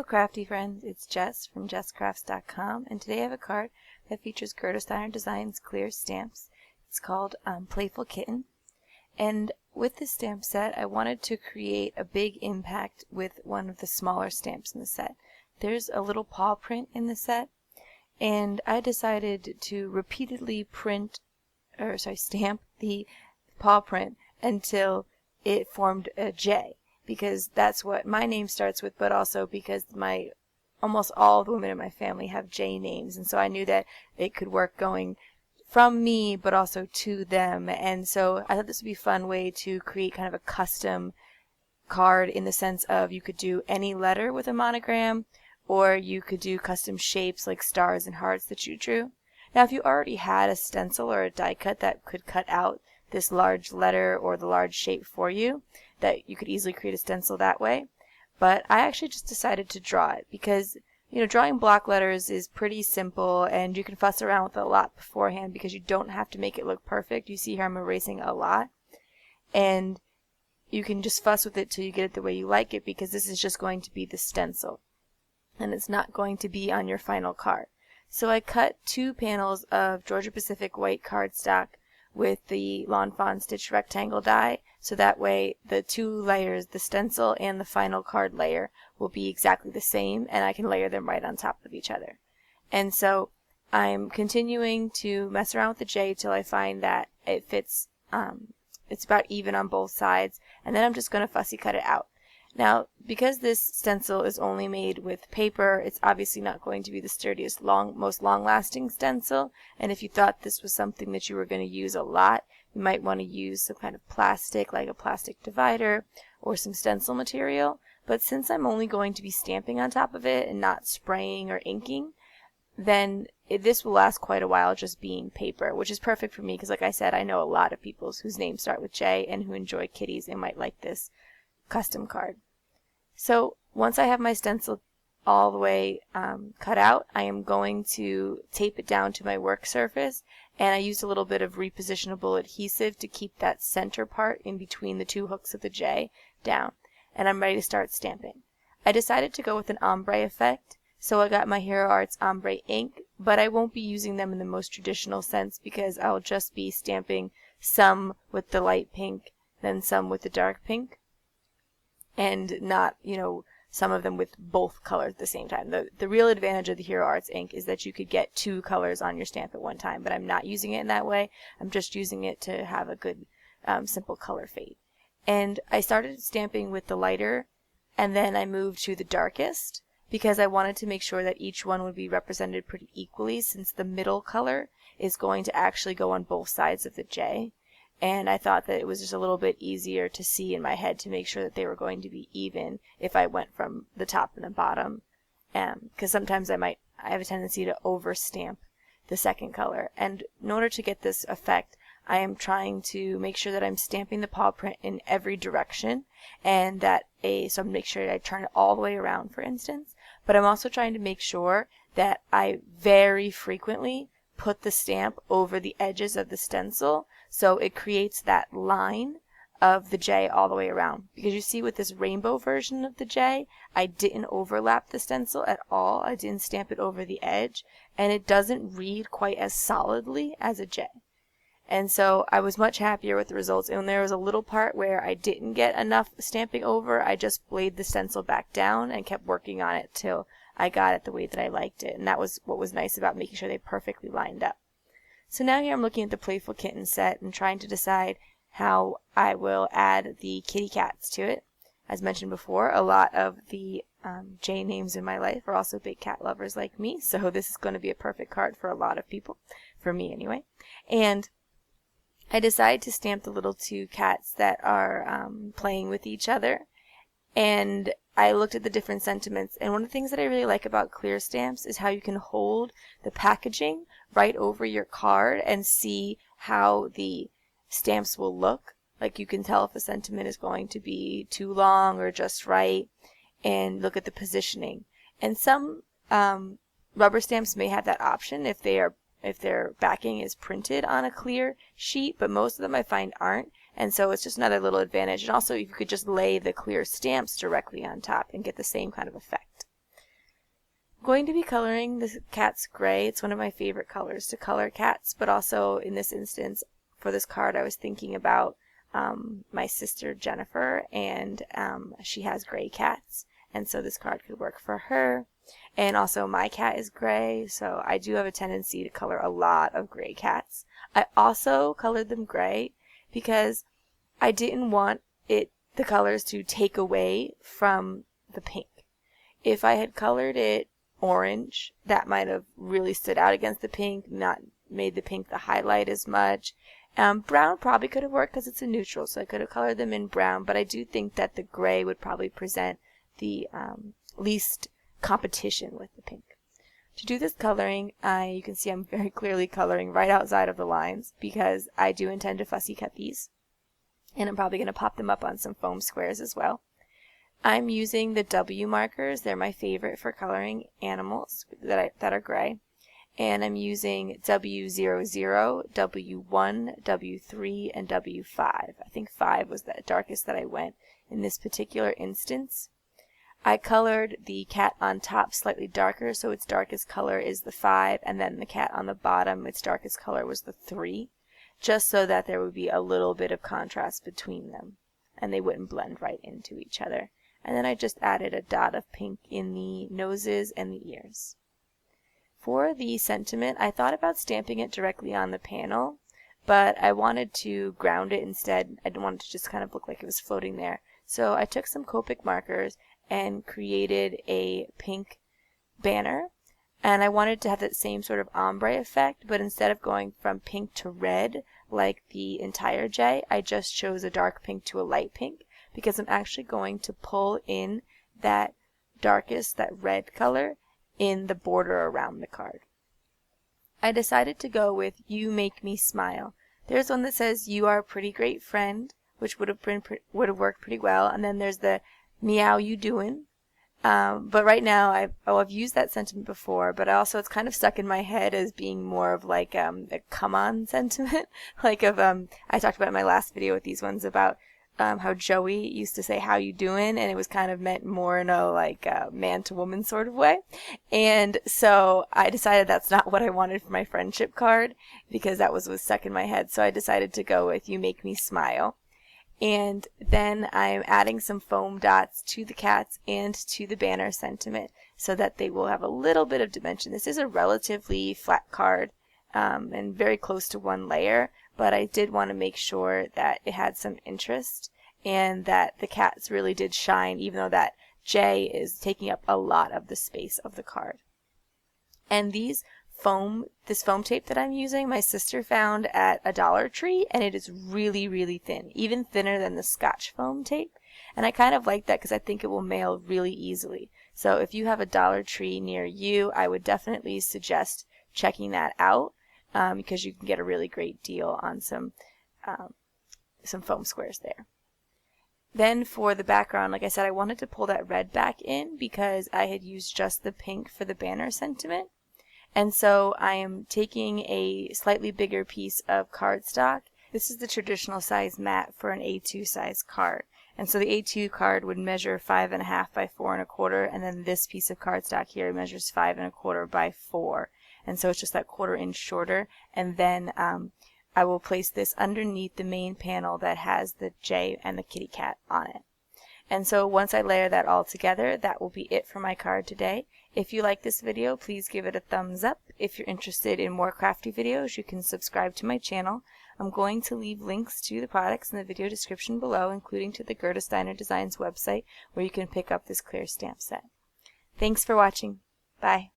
crafty friends, it's Jess from jesscrafts.com, and today I have a card that features Gerda Steiner Designs clear stamps. It's called Playful Kitten, and with this stamp set I wanted to create a big impact with one of the smaller stamps in the set. There's a little paw print in the set, and I decided to repeatedly stamp the paw print until it formed a J, because that's what my name starts with, but also because almost all the women in my family have J names, and so I knew that it could work going from me but also to them. And so I thought this would be a fun way to create kind of a custom card, in the sense of you could do any letter with a monogram, or you could do custom shapes like stars and hearts that you drew. Now, if you already had a stencil or a die cut that could cut out this large letter or the large shape for you, that you could easily create a stencil that way. But I actually just decided to draw it because, drawing block letters is pretty simple, and you can fuss around with it a lot beforehand because you don't have to make it look perfect. You see here I'm erasing a lot, and you can just fuss with it till you get it the way you like it, because this is just going to be the stencil and it's not going to be on your final card. So I cut 2 panels of Georgia Pacific white cardstock with the Lawn Fawn Stitch rectangle die, so that way the 2 layers, the stencil and the final card layer, will be exactly the same, and I can layer them right on top of each other. And so I'm continuing to mess around with the J till I find that it fits, it's about even on both sides, and then I'm just going to fussy cut it out. Now, because this stencil is only made with paper, it's obviously not going to be the sturdiest, most long-lasting stencil, and if you thought this was something that you were going to use a lot, you might want to use some kind of plastic, like a plastic divider, or some stencil material. But since I'm only going to be stamping on top of it and not spraying or inking, then this will last quite a while just being paper, which is perfect for me because, like I said, I know a lot of people whose names start with J and who enjoy kitties and might like this custom card. So once I have my stencil all the way cut out, I am going to tape it down to my work surface, and I used a little bit of repositionable adhesive to keep that center part in between the 2 hooks of the J down, and I'm ready to start stamping. I decided to go with an ombre effect, so I got my Hero Arts ombre ink, but I won't be using them in the most traditional sense because I'll just be stamping some with the light pink, then some with the dark pink, and not, some of them with both colors at the same time. The real advantage of the Hero Arts ink is that you could get 2 colors on your stamp at one time, but I'm not using it in that way. I'm just using it to have a good simple color fade. And I started stamping with the lighter, and then I moved to the darkest because I wanted to make sure that each one would be represented pretty equally, since the middle color is going to actually go on both sides of the J. And I thought that it was just a little bit easier to see in my head to make sure that they were going to be even if I went from the top and the bottom. Because sometimes I have a tendency to overstamp the second color. And in order to get this effect, I am trying to make sure that I'm stamping the paw print in every direction, and so I'm make sure I turn it all the way around, for instance. But I'm also trying to make sure that I very frequently put the stamp over the edges of the stencil, so it creates that line of the J all the way around. Because you see with this rainbow version of the J, I didn't overlap the stencil at all. I didn't stamp it over the edge, and it doesn't read quite as solidly as a J. And so I was much happier with the results. And when there was a little part where I didn't get enough stamping over, I just laid the stencil back down and kept working on it till I got it the way that I liked it. And that was what was nice about making sure they perfectly lined up. So now here I'm looking at the Playful Kitten set and trying to decide how I will add the kitty cats to it. As mentioned before, a lot of the J names in my life are also big cat lovers like me, so this is going to be a perfect card for a lot of people, for me anyway. And I decided to stamp the little 2 cats that are playing with each other, and I looked at the different sentiments, and one of the things that I really like about clear stamps is how you can hold the packaging right over your card and see how the stamps will look. Like, you can tell if a sentiment is going to be too long or just right, and look at the positioning. And some rubber stamps may have that option if their backing is printed on a clear sheet, but most of them I find aren't. And so it's just another little advantage. And also, you could just lay the clear stamps directly on top and get the same kind of effect. going to be coloring the cat's gray. It's one of my favorite colors to color cats, but also in this instance, for this card, I was thinking about my sister Jennifer, and she has gray cats, and so this card could work for her. And also my cat is gray, so I do have a tendency to color a lot of gray cats. I also colored them gray because I didn't want the colors to take away from the pink. If I had colored it orange, that might have really stood out against the pink, not made the pink the highlight as much. Brown probably could have worked because it's a neutral, so I could have colored them in brown, but I do think that the gray would probably present the least competition with the pink. To do this coloring, you can see I'm very clearly coloring right outside of the lines because I do intend to fussy cut these, and I'm probably going to pop them up on some foam squares as well. I'm using the W markers. They're my favorite for coloring animals that are gray. And I'm using W00, W1, W3, and W5. I think 5 was the darkest that I went in this particular instance. I colored the cat on top slightly darker, so its darkest color is the 5, and then the cat on the bottom, its darkest color was the 3, just so that there would be a little bit of contrast between them, and they wouldn't blend right into each other. And then I just added a dot of pink in the noses and the ears. For the sentiment, I thought about stamping it directly on the panel, but I wanted to ground it instead. I didn't want it to just kind of look like it was floating there. So I took some Copic markers and created a pink banner, and I wanted to have that same sort of ombre effect, but instead of going from pink to red like the entire J, I just chose a dark pink to a light pink, because I'm actually going to pull in that darkest, that red color, in the border around the card. I decided to go with You Make Me Smile. There's one that says You Are a Pretty Great Friend, which would have worked pretty well, and then there's the Meow You Doin'. But right now I've used that sentiment before, but also it's kind of stuck in my head as being more of like a come on sentiment. Like I talked about in my last video with these ones about how Joey used to say how you doing, and it was kind of meant more in a like man to woman sort of way. And so I decided that's not what I wanted for my friendship card, because that was stuck in my head. So I decided to go with You Make Me Smile. And then I'm adding some foam dots to the cats and to the banner sentiment so that they will have a little bit of dimension. This is a relatively flat card and very close to one layer, but I did want to make sure that it had some interest and that the cats really did shine, even though that J is taking up a lot of the space of the card. And this foam tape that I'm using, my sister found at a Dollar Tree, and it is really, really thin, even thinner than the Scotch foam tape. And I kind of like that because I think it will mail really easily. So if you have a Dollar Tree near you, I would definitely suggest checking that out because you can get a really great deal on some foam squares there. Then for the background, like I said, I wanted to pull that red back in because I had used just the pink for the banner sentiment. And so I am taking a slightly bigger piece of cardstock. This is the traditional size mat for an A2 size card. And so the A2 card would measure 5.5 by 4.25, and then this piece of cardstock here measures 5.25 by 4. And so it's just that 1/4 inch shorter. And then I will place this underneath the main panel that has the J and the kitty cat on it. And so once I layer that all together, that will be it for my card today. If you like this video, please give it a thumbs up. If you're interested in more crafty videos, you can subscribe to my channel. I'm going to leave links to the products in the video description below, including to the Gerda Steiner Designs website, where you can pick up this clear stamp set. Thanks for watching. Bye.